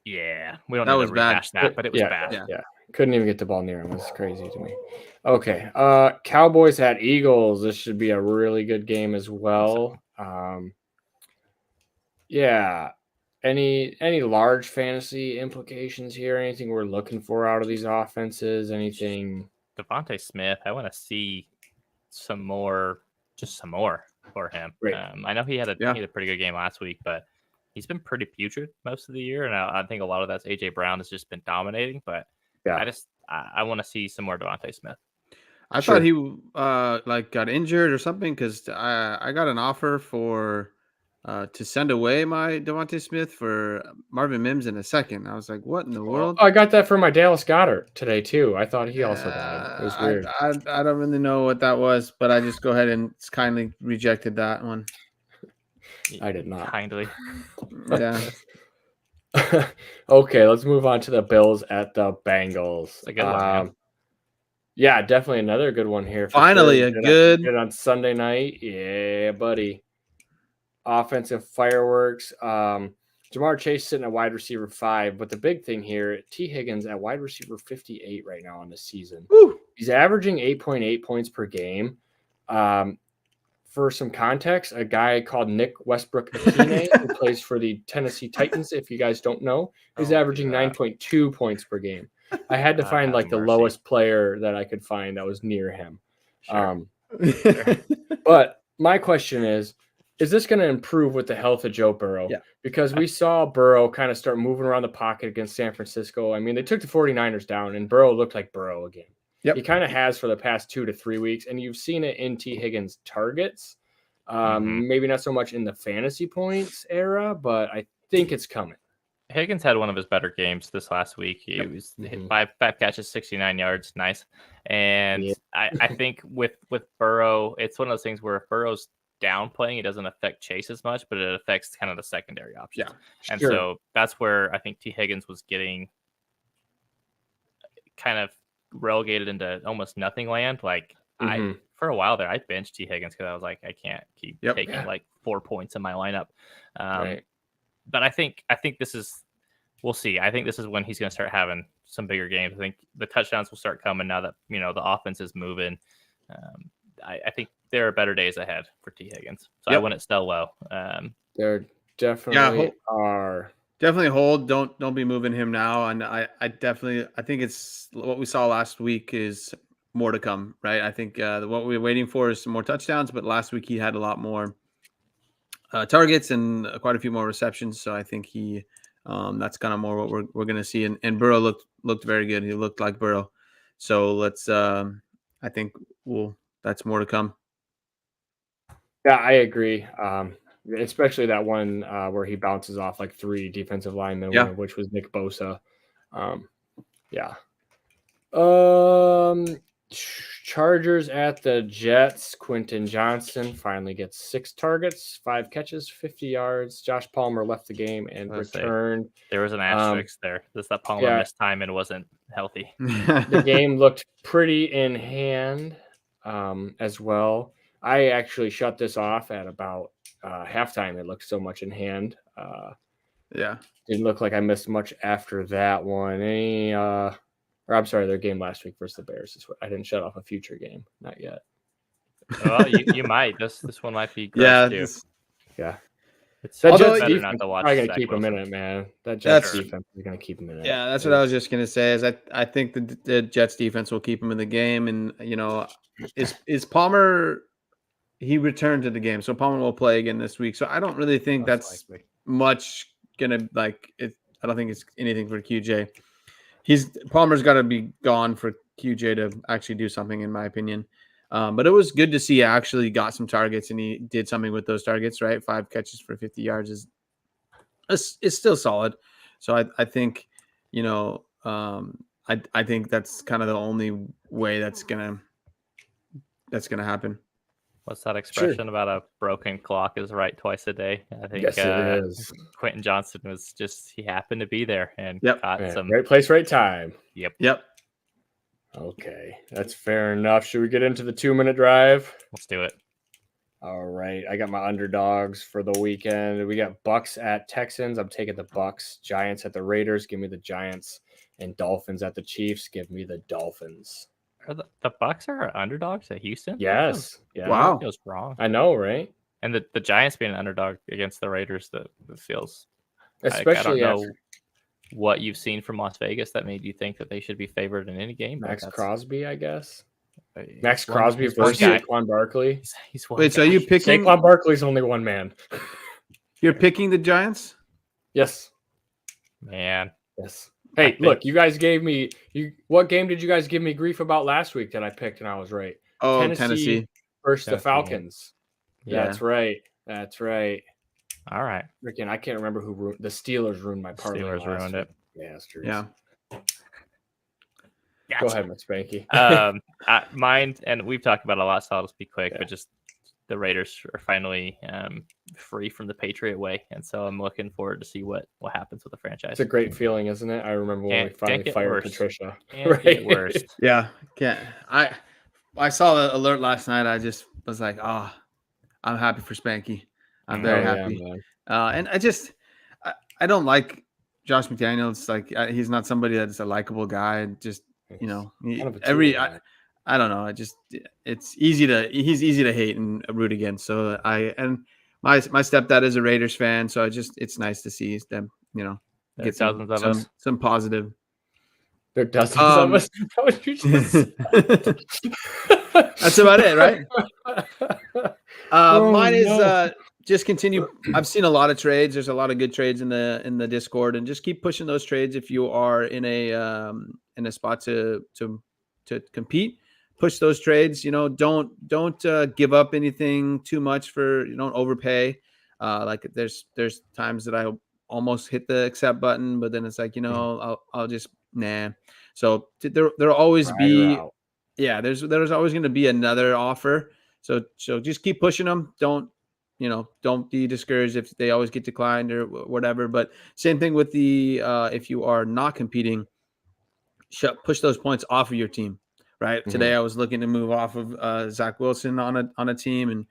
Yeah, we don't need to rehash that, but it was bad. Yeah, couldn't even get the ball near him. It's crazy to me. Okay, Cowboys at Eagles. This should be a really good game as well. Yeah. Any large fantasy implications here? Anything we're looking for out of these offenses? Anything? Devontae Smith, I want to see some more for him. Right. I know he had a pretty good game last week, but he's been pretty putrid most of the year, and I think a lot of that's AJ Brown has just been dominating. But I want to see some more Devontae Smith. I thought he got injured or something because I got an offer for to send away my Devontae Smith for Marvin Mims in a second. I was like, what in the world? I got that from my Dallas Goedert today too. I thought he also died. It was weird. I don't really know what that was, but I just go ahead and kindly rejected that one. I did not. Kindly. Yeah. Okay, let's move on to the Bills at the Bengals. It's a good one. Yeah, definitely another good one here. Finally, a good on Sunday night. Yeah, buddy. Offensive fireworks. Jamar Chase sitting at wide receiver 5, but the big thing here, T. Higgins at wide receiver 58 right now on the season. Woo! He's averaging 8.8 points per game. For some context, a guy called Nick Westbrook-Akine, who plays for the Tennessee Titans, if you guys don't know, is averaging 9.2 points per game. I had to find the lowest player that I could find that was near him. Sure. But my question is this going to improve with the health of Joe Burrow? Yeah. Because we saw Burrow kind of start moving around the pocket against San Francisco. I mean, they took the 49ers down, and Burrow looked like Burrow again. Yep. He kind of has for the past 2 to 3 weeks, and you've seen it in T. Higgins' targets. Maybe not so much in the fantasy points era, but I think it's coming. Higgins had one of his better games this last week. He was hit 5 catches, 69 yards. Nice. And I think with Burrow, it's one of those things where if Burrow's downplaying, it doesn't affect Chase as much, but it affects kind of the secondary options. Yeah. And so that's where I think T. Higgins was getting kind of relegated into almost nothing land. Like for a while there, I benched T. Higgins because I was like, I can't keep taking like 4 points in my lineup. But I think this is, we'll see. I think this is when he's going to start having some bigger games. I think the touchdowns will start coming now that the offense is moving. I think there are better days ahead for T. Higgins. So I wouldn't sell low. There definitely are. Definitely hold. Don't be moving him now. And I think it's what we saw last week is more to come, right? I think what we're waiting for is some more touchdowns, but last week he had a lot more targets and quite a few more receptions. So I think he that's kind of more what we're going to see. And Burrow looked very good. He looked like Burrow. So let's I think that's more to come. Yeah, I agree. Especially that one where he bounces off like 3 defensive linemen, one of which was Nick Bosa. Chargers at the Jets. Quentin Johnson finally gets 6 targets, 5 catches, 50 yards. Josh Palmer left the game and returned. There was an asterisk there. That Palmer missed time and wasn't healthy. The game looked pretty in hand as well. I actually shut this off at about halftime. It looked so much in hand. Didn't look like I missed much after that one. Their game last week versus the Bears. I didn't shut off a future game. Not yet. Well, you might. This one might be gross too. It's better not to watch. I'm going to keep him in it, man. That Jets defense is going to keep him in it. Yeah, that's what I was just going to say. Is I think the Jets defense will keep him in the game, and is Palmer he returned to the game, so Palmer will play again this week. So I don't really think that's much gonna like it. I don't think it's anything for QJ. Palmer's got to be gone for QJ to actually do something, in my opinion. But it was good to see he actually got some targets and he did something with those targets, right? 5 catches for 50 yards is still solid. So I think, I think that's kind of the only way that's gonna happen. What's that expression about a broken clock is right twice a day? I think yes, it is. Quentin Johnston was he happened to be there and got some right place, right time. Yep. Okay, that's fair enough. Should we get into the 2-minute drive? Let's do it. All right, I got my underdogs for the weekend. We got Bucks at Texans. I'm taking the Bucks. Giants at the Raiders. Give me the Giants. And Dolphins at the Chiefs. Give me the Dolphins. Are the Bucks are underdogs at Houston? Yes. Yeah. Wow. That feels wrong. I know, right? And the Giants being an underdog against the Raiders, that feels. Especially I don't know what you've seen from Las Vegas that made you think that they should be favored in any game. Max Crosby, I guess. Max Crosby versus Saquon Barkley. Wait, so are you picking Saquon Barkley's only one man? You're picking the Giants? Yes. Man. Yes. Hey, look, you guys gave me what game did you guys give me grief about last week that I picked and I was right? Oh, Tennessee versus the Falcons. Yeah. That's right. All right. Freaking, I can't remember who the Steelers ruined my parlay. Steelers ruined it. Bastards. Yeah. Gotcha. Go ahead, Spanky. Mine, and we've talked about it a lot, so I'll just be quick, but just the Raiders are finally free from the Patriot way, and so I'm looking forward to see what happens with the franchise. It's a great feeling, isn't it? I remember when we finally fired Patricia. Can't get worse. Yeah, can't. I saw the alert last night. I just was like, I'm happy for Spanky. I'm very happy. And I don't like Josh McDaniels. Like he's not somebody that's a likable guy. Just I don't know. He's easy to hate and root against. So my stepdad is a Raiders fan. So it's nice to see them, get some positive. There are dozens of us. What you just said. That's about it, right? Mine is just continue. I've seen a lot of trades. There's a lot of good trades in the Discord, and just keep pushing those trades if you are in a spot to compete. Push those trades. Don't give up anything too much for don't overpay. Like there's times that I almost hit the accept button, but then it's like I'll just nah. So there'll always be there's always going to be another offer. So just keep pushing them. Don't be discouraged if they always get declined or whatever. But same thing with the if you are not competing, push those points off of your team. Right. Mm-hmm. Today I was looking to move off of Zach Wilson on a team, and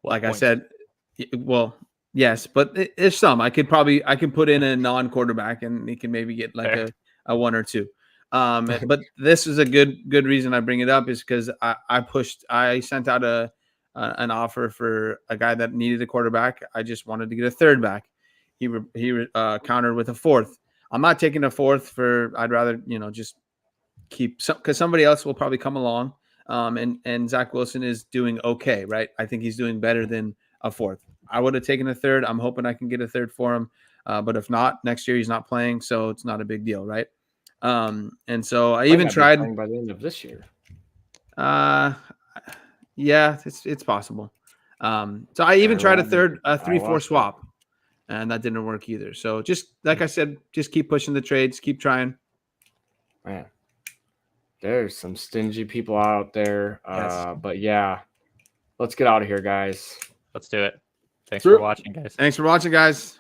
I said, well, yes, but there's some I can put in a non-quarterback and he can maybe get like a 1 or 2. But this is a good reason I bring it up is because I sent out an offer for a guy that needed a quarterback. I just wanted to get a third back. He countered with a fourth. I'm not taking a fourth I'd rather just keep some because somebody else will probably come along. And Zach Wilson is doing okay, right? I think he's doing better than a fourth. I would have taken a third. I'm hoping I can get a third for him. But if not, next year he's not playing, so it's not a big deal, right? And so I even tried by the end of this year. Yeah, it's possible. So I even tried a 3-4 swap, and that didn't work either. So just like I said, just keep pushing the trades, keep trying. Man, there's some stingy people out there. Yes. But yeah, let's get out of here, guys. Let's do it. Thanks for watching, guys. Thanks for watching, guys.